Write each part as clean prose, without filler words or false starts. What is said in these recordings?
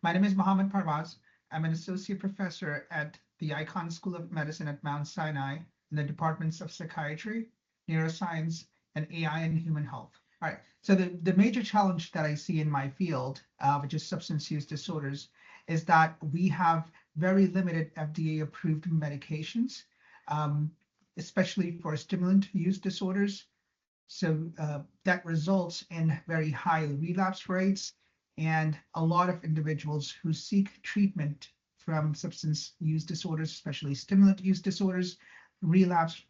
My name is Mohammed Parvaz. I'm an associate professor at the Icahn School of Medicine at Mount Sinai in the departments of psychiatry, neuroscience, and AI and human health. All right, so the major challenge that I see in my field, which is substance use disorders, is that we have very limited FDA-approved medications, especially for stimulant use disorders. So that results in very high relapse rates, and a lot of individuals who seek treatment from substance use disorders, especially stimulant use disorders, relapse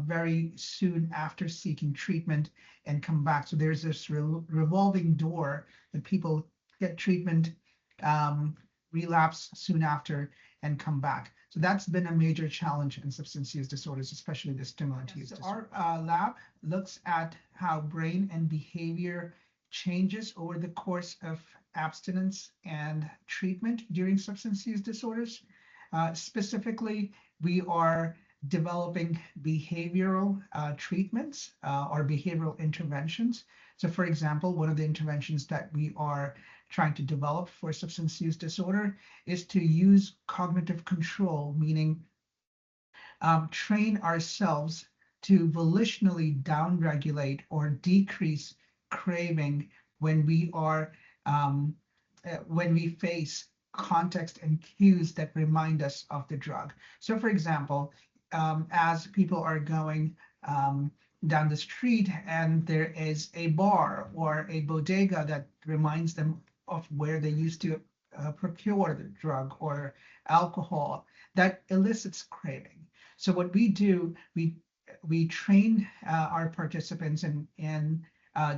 very soon after seeking treatment and come back. So there's this revolving door that people get treatment, relapse soon after, and come back. So that's been a major challenge in substance use disorders, especially the stimulant use disorders. Our lab looks at how brain and behavior changes over the course of abstinence and treatment during substance use disorders. Specifically, we are developing behavioral treatments or behavioral interventions. So for example, one of the interventions that we are trying to develop for substance use disorder is to use cognitive control, meaning train ourselves to volitionally downregulate or decrease craving when we are when we face context and cues that remind us of the drug. So for example, as people are going down the street and there is a bar or a bodega that reminds them of where they used to procure the drug or alcohol, that elicits craving. So what we do, we train our participants in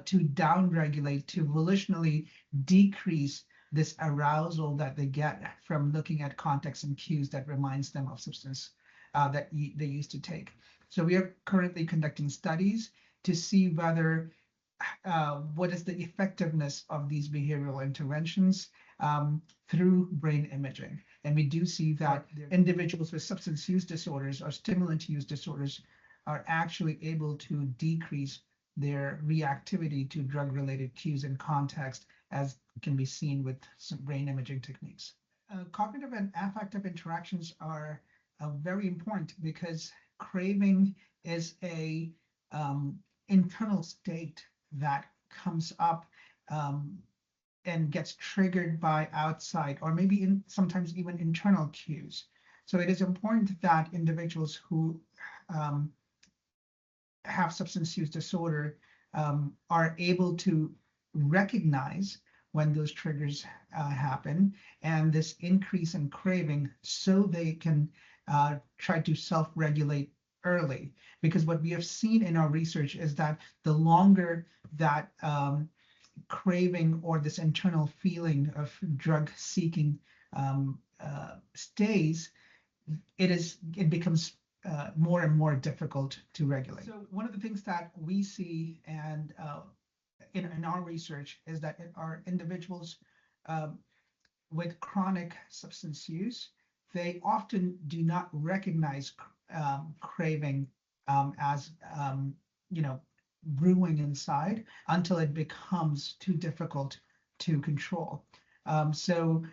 to downregulate, to volitionally decrease this arousal that they get from looking at context and cues that reminds them of substance that they used to take. So we are currently conducting studies to see whether what is the effectiveness of these behavioral interventions through brain imaging. And we do see that individuals with substance use disorders or stimulant use disorders are actually able to decrease their reactivity to drug-related cues and context, as can be seen with some brain imaging techniques. Cognitive and affective interactions are very important because craving is a internal state that comes up and gets triggered by outside or maybe sometimes even internal cues. So it is important that individuals who have substance use disorder are able to recognize when those triggers happen and this increase in craving so they can try to self-regulate early. Because what we have seen in our research is that the longer that craving or this internal feeling of drug seeking stays, it becomes more and more difficult to regulate. So one of the things that we see and in our research is that our individuals with chronic substance use, they often do not recognize craving as brewing inside until it becomes too difficult to control. So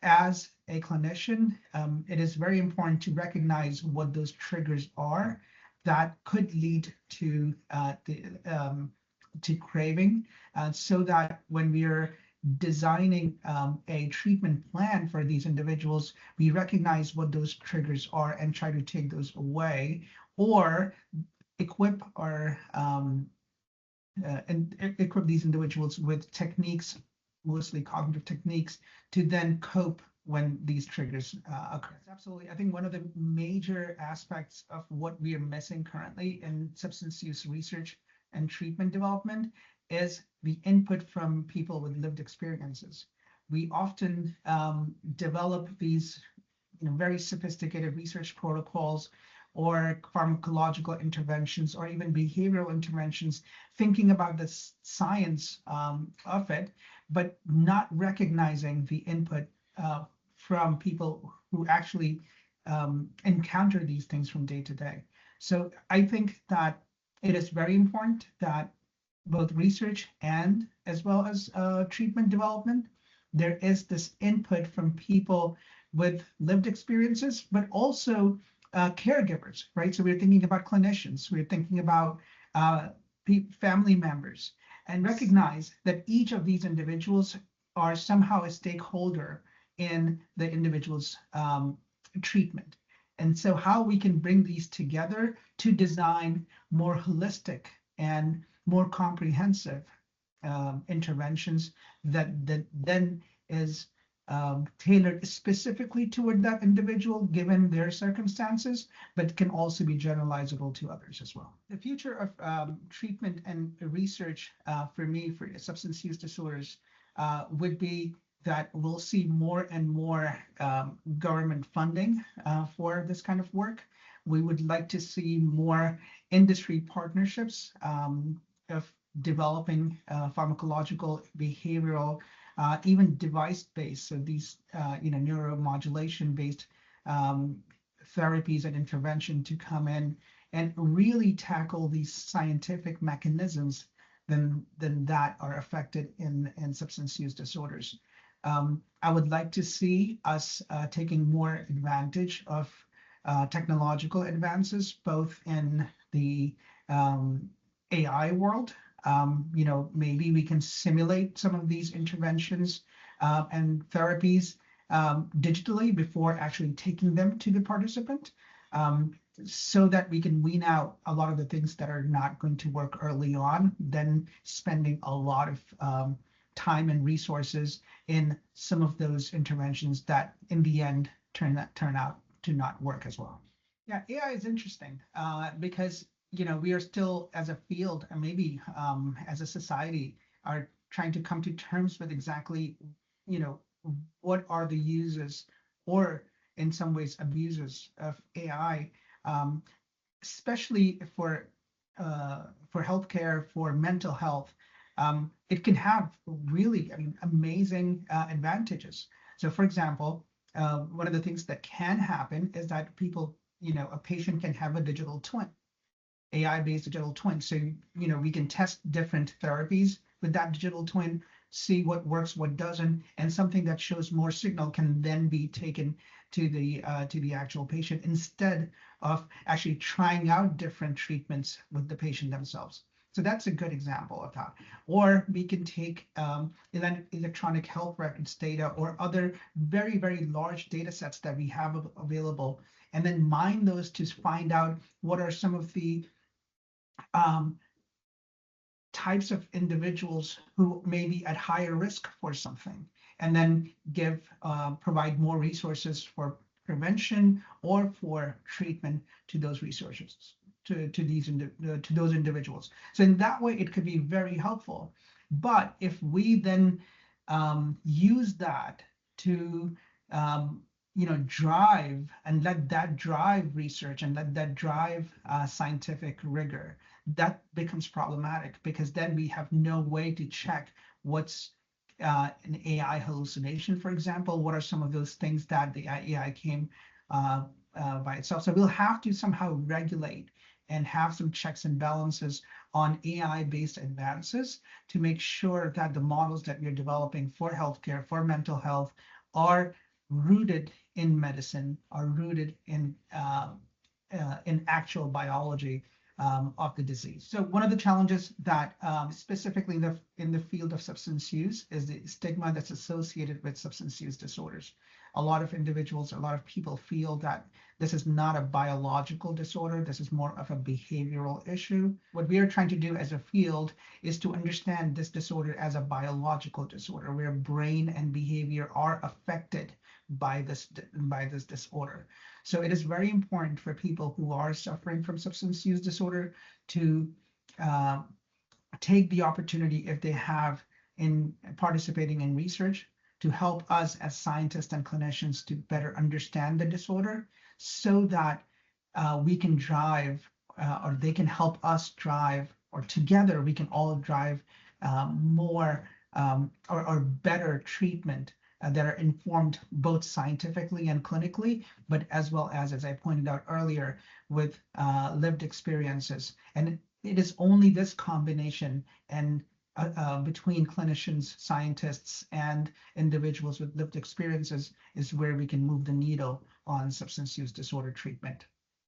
as a clinician, it is very important to recognize what those triggers are that could lead to craving, so that when we are designing a treatment plan for these individuals, we recognize what those triggers are and try to take those away, or equip equip these individuals with techniques, mostly cognitive techniques, to then cope when these triggers occur. Absolutely. I think one of the major aspects of what we are missing currently in substance use research and treatment development is the input from people with lived experiences. We often develop these very sophisticated research protocols or pharmacological interventions or even behavioral interventions, thinking about the science of it, but not recognizing the input from people who actually encounter these things from day to day. So I think that it is very important that both research and as well as treatment development there is this input from people with lived experiences, but also caregivers, right? So we're thinking about clinicians, we're thinking about uh, family members, and recognize that each of these individuals are somehow a stakeholder in the individual's treatment. And so how we can bring these together to design more holistic and more comprehensive interventions that then is tailored specifically toward that individual given their circumstances, but can also be generalizable to others as well. The future of treatment and research for me for substance use disorders would be that we'll see more and more government funding for this kind of work. We would like to see more industry partnerships of developing pharmacological, behavioral, even device-based. So these, neuromodulation-based therapies and intervention to come in and really tackle these scientific mechanisms than that are affected in substance use disorders. I would like to see us taking more advantage of technological advances, both in the AI world. Maybe we can simulate some of these interventions and therapies digitally before actually taking them to the participant, so that we can wean out a lot of the things that are not going to work early on, then spending a lot of time and resources in some of those interventions that in the end turn out to not work as well. Yeah, AI is interesting because we are still as a field and maybe as a society are trying to come to terms with exactly what are the uses or in some ways abuses of AI, especially for healthcare, for mental health. It can have really, amazing advantages. So, for example, one of the things that can happen is that a patient can have a digital twin, AI-based digital twin. So, we can test different therapies with that digital twin, see what works, what doesn't, and something that shows more signal can then be taken to the actual patient instead of actually trying out different treatments with the patient themselves. So that's a good example of that. Or we can take electronic health records data or other very, very large data sets that we have available, and then mine those to find out what are some of the types of individuals who may be at higher risk for something, and then provide more resources for prevention or for treatment to those resources, to those individuals. So in that way, it could be very helpful. But if we then use that to drive and let that drive research and let that drive scientific rigor, that becomes problematic because then we have no way to check what's an AI hallucination, for example. What are some of those things that the AI came by itself? So we'll have to somehow regulate and have some checks and balances on AI-based advances to make sure that the models that we're developing for healthcare, for mental health, are rooted in medicine, are rooted in actual biology of the disease. So one of the challenges that specifically in the field of substance use is the stigma that's associated with substance use disorders. A lot of individuals, a lot of people feel that this is not a biological disorder, this is more of a behavioral issue. What we are trying to do as a field is to understand this disorder as a biological disorder where brain and behavior are affected by this disorder. So it is very important for people who are suffering from substance use disorder to take the opportunity, if they have, in participating in research, to help us as scientists and clinicians to better understand the disorder so that we can drive or they can help us drive, or together we can all drive more or better treatment that are informed both scientifically and clinically, but as well as I pointed out earlier, with lived experiences. And it is only this combination and between clinicians, scientists, and individuals with lived experiences is where we can move the needle on substance use disorder treatment.